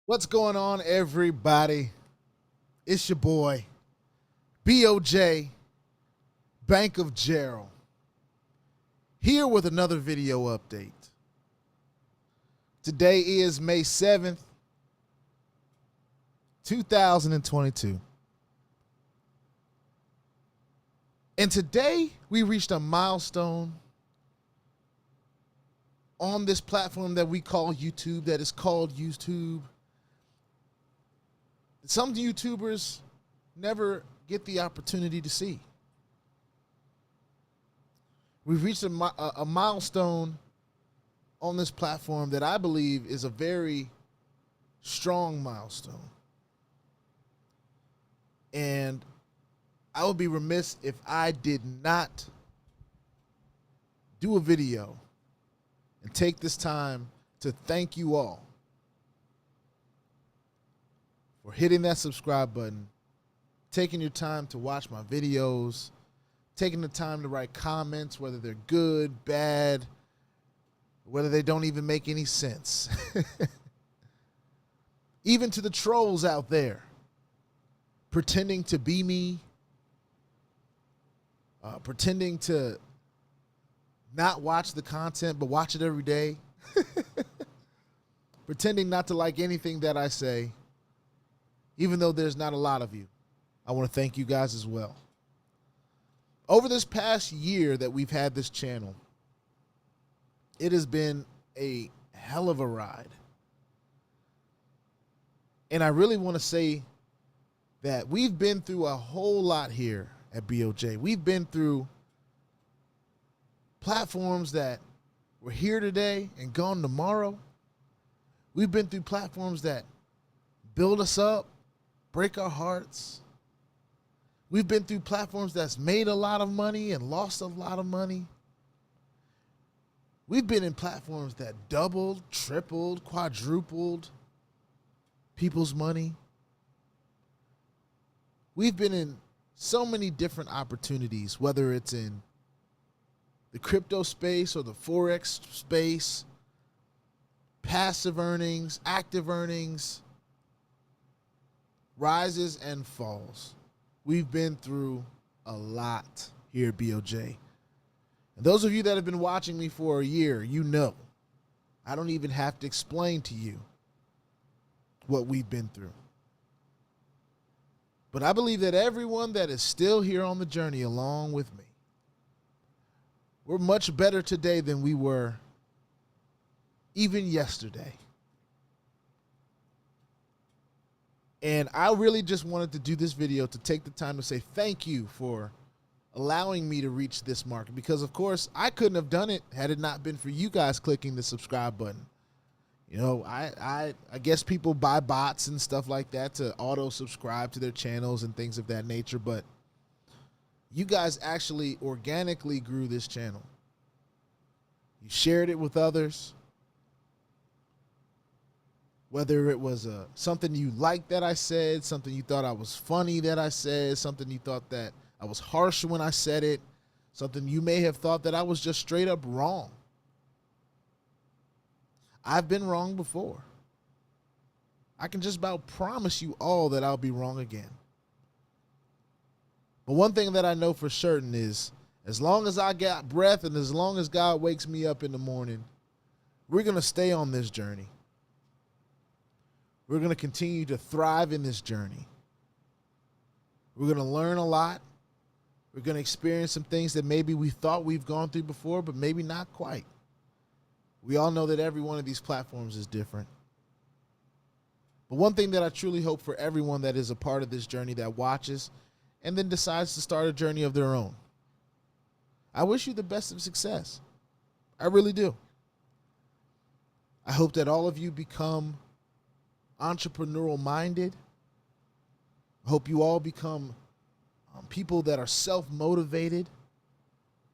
What's going on, everybody? It's your boy, BOJ, Bank of Gerald, here with another video update. Today is May 7th, 2022. And today we reached a milestone on this platform that we call YouTube, that is called YouTube. Some YouTubers never get the opportunity to see. We've reached a milestone on this platform that I believe is a very strong milestone. And I would be remiss if I did not do a video and take this time to thank you all for hitting that subscribe button, taking your time to watch my videos, taking the time to write comments, whether they're good, bad, whether they don't even make any sense. Even to the trolls out there pretending to be me, pretending to not watch the content but watch it every day, pretending not to like anything that I say, even though there's not a lot of you. I want to thank you guys as well. Over this past year that we've had this channel, it has been a hell of a ride. And I really want to say that we've been through a whole lot here at BOJ. We've been through platforms that were here today and gone tomorrow. We've been through platforms that build us up, break our hearts. We've been through platforms that's made a lot of money and lost a lot of money. We've been in platforms that doubled, tripled, quadrupled people's money. We've been in so many different opportunities, whether it's in the crypto space or the Forex space, passive earnings, active earnings, rises and falls. We've been through a lot here at BOJ. And those of you that have been watching me for a year, you know, I don't even have to explain to you what we've been through. But I believe that everyone that is still here on the journey along with me, we're much better today than we were even yesterday. And I really just wanted to do this video to take the time to say thank you for allowing me to reach this mark, because of course I couldn't have done it had it not been for you guys clicking the subscribe button. You know, I guess people buy bots and stuff like that to auto subscribe to their channels and things of that nature, but you guys actually organically grew this channel. You shared it with others. Whether it was something you liked that I said, something you thought I was funny that I said, something you thought that I was harsh when I said it, something you may have thought that I was just straight up wrong. I've been wrong before. I can just about promise you all that I'll be wrong again. But one thing that I know for certain is, as long as I got breath and as long as God wakes me up in the morning, we're going to stay on this journey. We're going to continue to thrive in this journey. We're going to learn a lot. We're going to experience some things that maybe we thought we've gone through before, but maybe not quite. We all know that every one of these platforms is different. But one thing that I truly hope for everyone that is a part of this journey, that watches and then decides to start a journey of their own, I wish you the best of success. I really do. I hope that all of you become entrepreneurial minded. I hope you all become people that are self-motivated,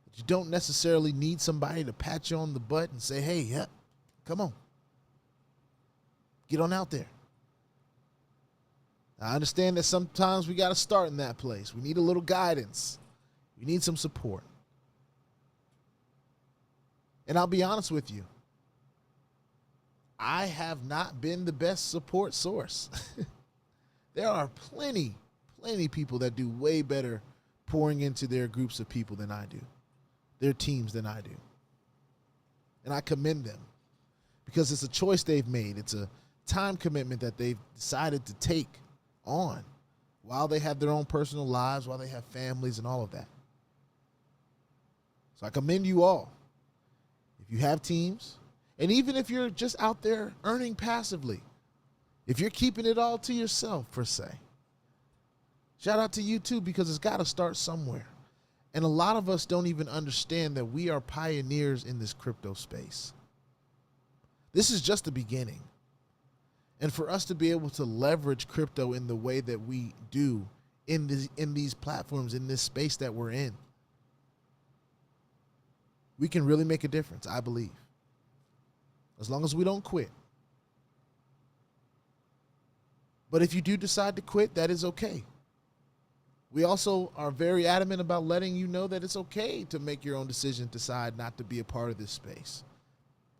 that you don't necessarily need somebody to pat you on the butt and say, hey, yeah, come on, get on out there. I understand that sometimes we got to start in that place. We need a little guidance. We need some support. And I'll be honest with you, I have not been the best support source. There are plenty people that do way better pouring into their groups of people than I do, their teams than I do. And I commend them because it's a choice they've made. It's a time commitment that they've decided to take on while they have their own personal lives, while they have families and all of that. So I commend you all. If you have teams, and even if you're just out there earning passively, if you're keeping it all to yourself, per se, shout out to you too, because it's got to start somewhere. And a lot of us don't even understand that we are pioneers in this crypto space. This is just the beginning. And for us to be able to leverage crypto in the way that we do in these platforms, in this space that we're in, we can really make a difference, I believe. As long as we don't quit. But if you do decide to quit, that is okay. We also are very adamant about letting you know that it's okay to make your own decision, decide not to be a part of this space.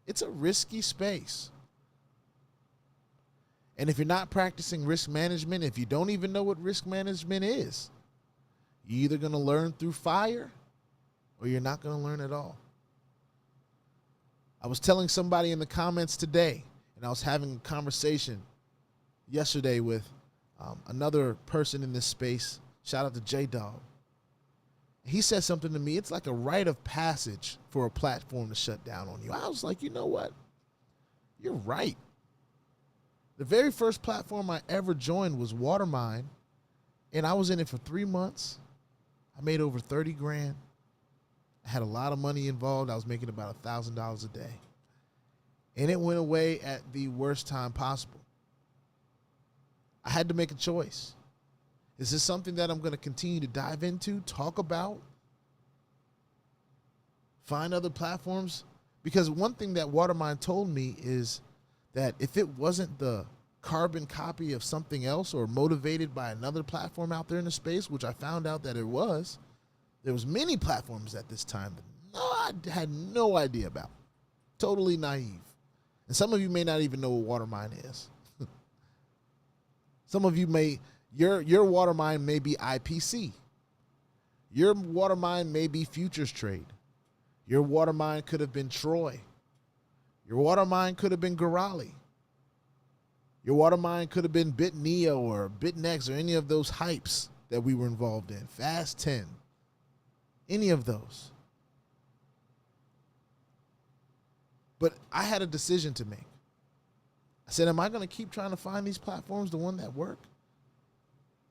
It's a risky space. And if you're not practicing risk management, if you don't even know what risk management is, you're either going to learn through fire or you're not going to learn at all. I was telling somebody in the comments today, and I was having a conversation yesterday with another person in this space. Shout out to J-Dog. He said something to me. It's like a rite of passage for a platform to shut down on you. I was like, you know what? You're right. The very first platform I ever joined was Watermine, and I was in it for 3 months. I made over 30 grand. I had a lot of money involved. I was making about $1,000 a day. And it went away at the worst time possible. I had to make a choice. Is this something that I'm going to continue to dive into, talk about, find other platforms? Because one thing that Watermine told me is that if it wasn't the carbon copy of something else or motivated by another platform out there in the space, which I found out that it was, there was many platforms at this time that I had no idea about. Totally naive. And some of you may not even know what Watermine is. Some of you may, your Watermine may be IPC. Your Watermine may be futures trade. Your Watermine could have been Troy. Your Watermine could have been Gorali. Your Watermine could have been BitNeo or BitNex or any of those hypes that we were involved in. Fast 10. Any of those. But I had a decision to make. I said, am I going to keep trying to find these platforms, the one that work?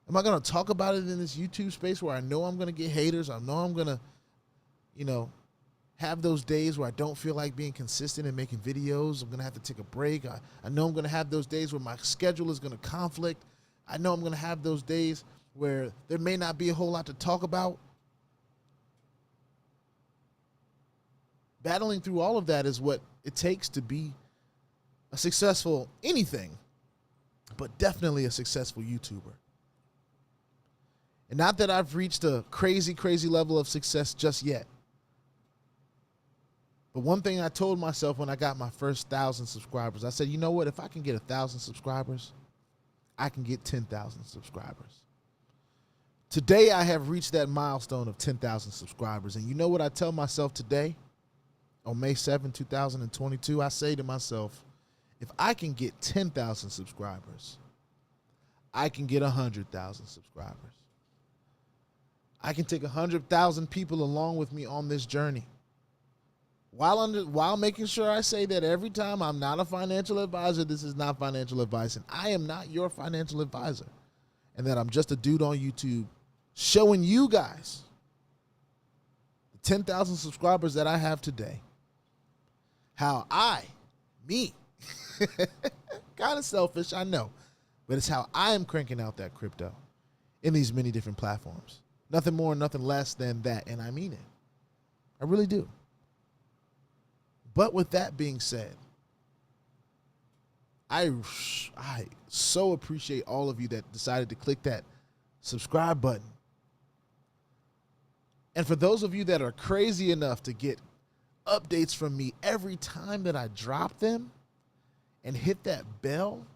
Am I going to talk about it in this YouTube space where I know I'm going to get haters? I know I'm going to, have those days where I don't feel like being consistent and making videos. I'm going to have to take a break. I know I'm going to have those days where my schedule is going to conflict. I know I'm going to have those days where there may not be a whole lot to talk about. Battling through all of that is what it takes to be a successful anything, but definitely a successful YouTuber. And not that I've reached a crazy, crazy level of success just yet. But one thing I told myself when I got my first 1,000 subscribers, I said, you know what? If I can get 1,000 subscribers, I can get 10,000 subscribers. Today, I have reached that milestone of 10,000 subscribers. And you know what I tell myself today? On May 7, 2022, I say to myself, if I can get 10,000 subscribers, I can get 100,000 subscribers. I can take 100,000 people along with me on this journey. While making sure I say that every time I'm not a financial advisor, this is not financial advice, and I am not your financial advisor, and that I'm just a dude on YouTube showing you guys the 10,000 subscribers that I have today, how me, kind of selfish, I know, but it's how I am cranking out that crypto in these many different platforms. Nothing more, nothing less than that, and I mean it. I really do. But with that being said, I so appreciate all of you that decided to click that subscribe button. And for those of you that are crazy enough to get updates from me every time that I drop them, and hit that bell,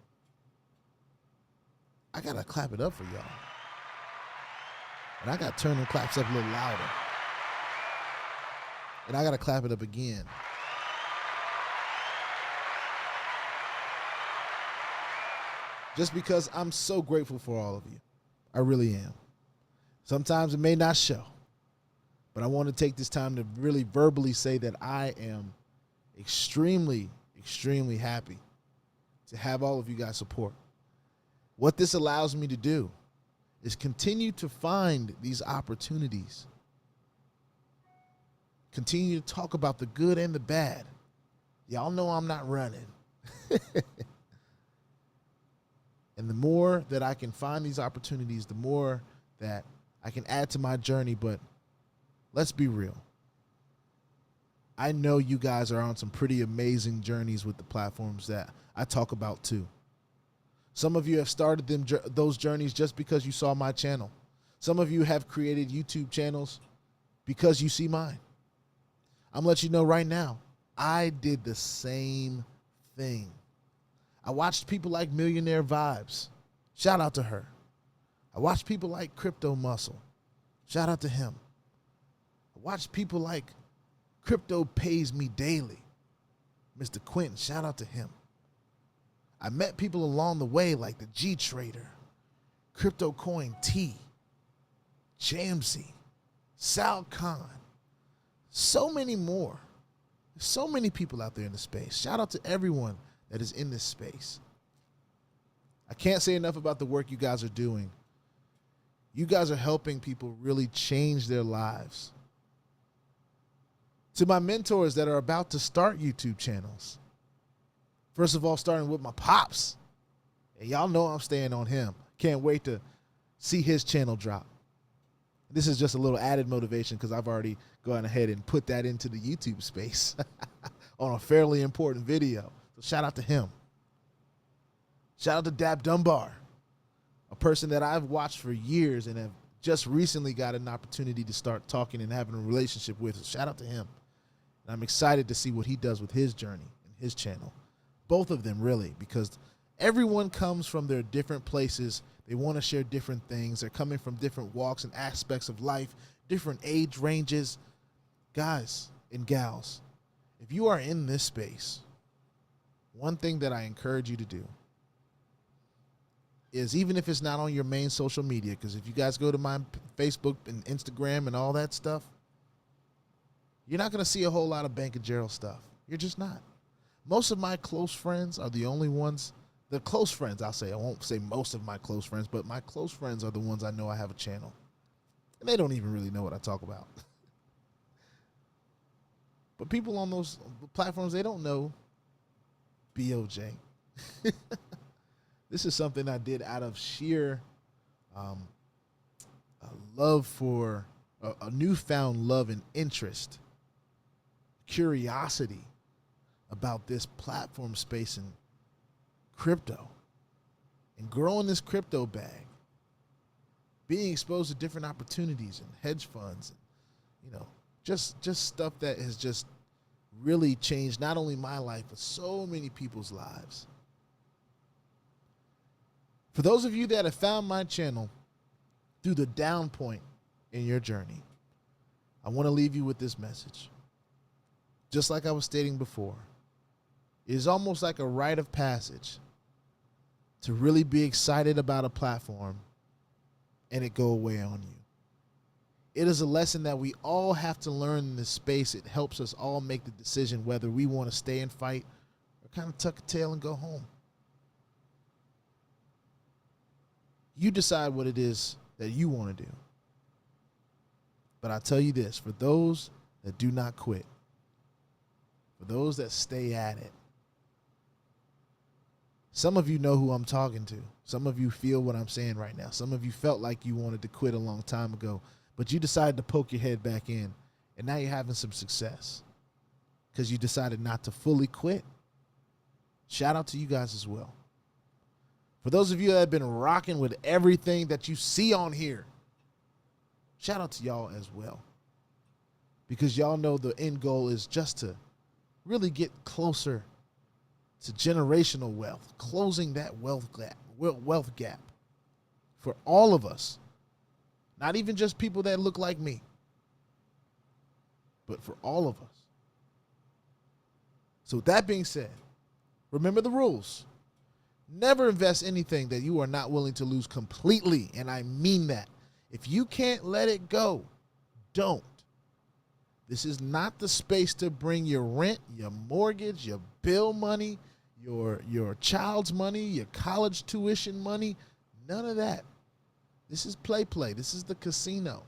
I got to clap it up for y'all. And I got to turn them claps up a little louder. And I got to clap it up again. Just because I'm so grateful for all of you. I really am. Sometimes it may not show, but I want to take this time to really verbally say that I am extremely, extremely happy to have all of you guys support. What this allows me to do is continue to find these opportunities. Continue to talk about the good and the bad. Y'all know I'm not running. And the more that I can find these opportunities, the more that I can add to my journey. But let's be real. I know you guys are on some pretty amazing journeys with the platforms that I talk about too. Some of you have started those journeys just because you saw my channel. Some of you have created YouTube channels because you see mine. I'm gonna let you know right now, I did the same thing. I watched people like Millionaire Vibes. Shout out to her. I watched people like Crypto Muscle. Shout out to him. I watched people like Crypto Pays Me Daily. Mr. Quentin, shout out to him. I met people along the way like the G Trader, Crypto Coin T, Jamsey, Sal Khan, so many more. There's so many people out there in the space. Shout out to everyone that is in this space. I can't say enough about the work you guys are doing. You guys are helping people really change their lives. To my mentors that are about to start YouTube channels, first of all, starting with my pops. And y'all know I'm staying on him. Can't wait to see his channel drop. This is just a little added motivation because I've already gone ahead and put that into the YouTube space on a fairly important video. So shout out to him. Shout out to Dab Dunbar, a person that I've watched for years and have just recently got an opportunity to start talking and having a relationship with. So shout out to him. And I'm excited to see what he does with his journey and his channel. Both of them, really, because everyone comes from their different places. They want to share different things. They're coming from different walks and aspects of life, different age ranges. Guys and gals, if you are in this space, one thing that I encourage you to do is, even if it's not on your main social media, because if you guys go to my Facebook and Instagram and all that stuff, you're not going to see a whole lot of Bank of Gerald stuff. You're just not. Most of my close friends are the only ones, the close friends, I'll say. I won't say most of my close friends, but my close friends are the ones I know I have a channel. And they don't even really know what I talk about. But people on those platforms, they don't know BOJ. This is something I did out of sheer love for, a newfound love and interest, curiosity about this platform space and crypto, and growing this crypto bag, being exposed to different opportunities and hedge funds, and, just stuff that has just really changed not only my life, but so many people's lives. For those of you that have found my channel through the down point in your journey, I want to leave you with this message. Just like I was stating before, it is almost like a rite of passage to really be excited about a platform and it go away on you. It is a lesson that we all have to learn in this space. It helps us all make the decision whether we want to stay and fight or kind of tuck a tail and go home. You decide what it is that you want to do. But I'll tell you this, for those that do not quit, for those that stay at it, some of you know who I'm talking to. Some of you feel what I'm saying right now. Some of you felt like you wanted to quit a long time ago, but you decided to poke your head back in, and now you're having some success because you decided not to fully quit. Shout out to you guys as well. For those of you that have been rocking with everything that you see on here, shout out to y'all as well. Because y'all know the end goal is just to really get closer It's a generational wealth, closing that wealth gap for all of us. Not even just people that look like me, but for all of us. So with that being said, remember the rules. Never invest anything that you are not willing to lose completely, and I mean that. If you can't let it go, don't. This is not the space to bring your rent, your mortgage, your bill money, your child's money, your college tuition money, none of that. This is play. This is the casino.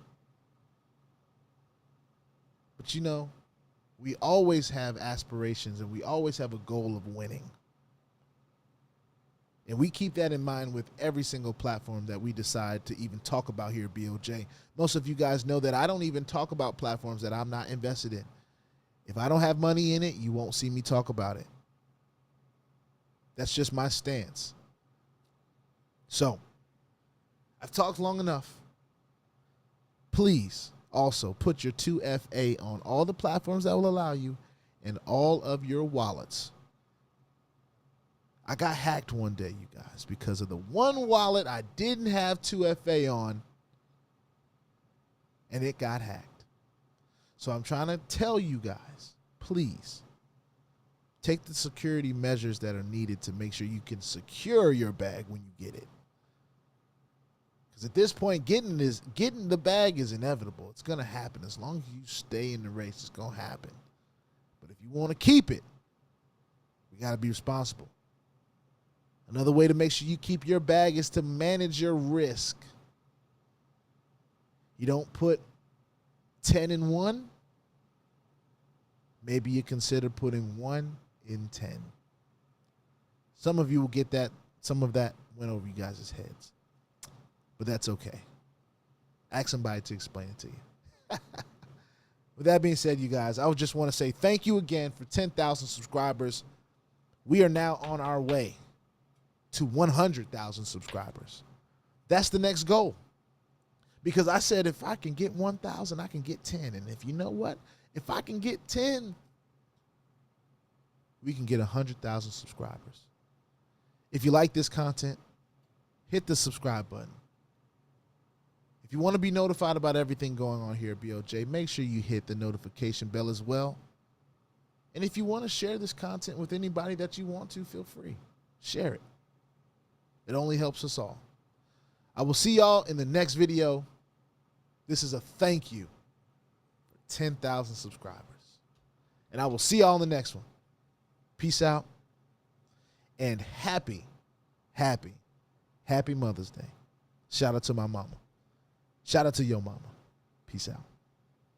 But you know, we always have aspirations and we always have a goal of winning. And we keep that in mind with every single platform that we decide to even talk about here at BOJ. Most of you guys know that I don't even talk about platforms that I'm not invested in. If I don't have money in it, you won't see me talk about it. That's just my stance. So, I've talked long enough. Please also put your 2FA on all the platforms that will allow you and all of your wallets. I got hacked one day, you guys, because of the one wallet I didn't have 2FA on, and it got hacked. So I'm trying to tell you guys, please, take the security measures that are needed to make sure you can secure your bag when you get it. Because at this point, getting the bag is inevitable. It's going to happen. As long as you stay in the race, it's going to happen. But if you want to keep it, we got to be responsible. Another way to make sure you keep your bag is to manage your risk. You don't put 10 in 1. Maybe you consider putting 1 in 10. Some of you will get that. Some of that went over you guys' heads. But that's okay. Ask somebody to explain it to you. With that being said, you guys, I would just want to say thank you again for 10,000 subscribers. We are now on our way to 100,000 subscribers. That's the next goal. Because I said if I can get 1,000, I can get 10. And if you know what? If I can get 10, we can get 100,000 subscribers. If you like this content, hit the subscribe button. If you want to be notified about everything going on here at BOJ, make sure you hit the notification bell as well. And if you want to share this content with anybody that you want to, feel free. Share it. It only helps us all. I will see y'all in the next video. This is a thank you for 10,000 subscribers. And I will see y'all in the next one. Peace out. And happy Mother's Day. Shout out to my mama. Shout out to your mama. Peace out.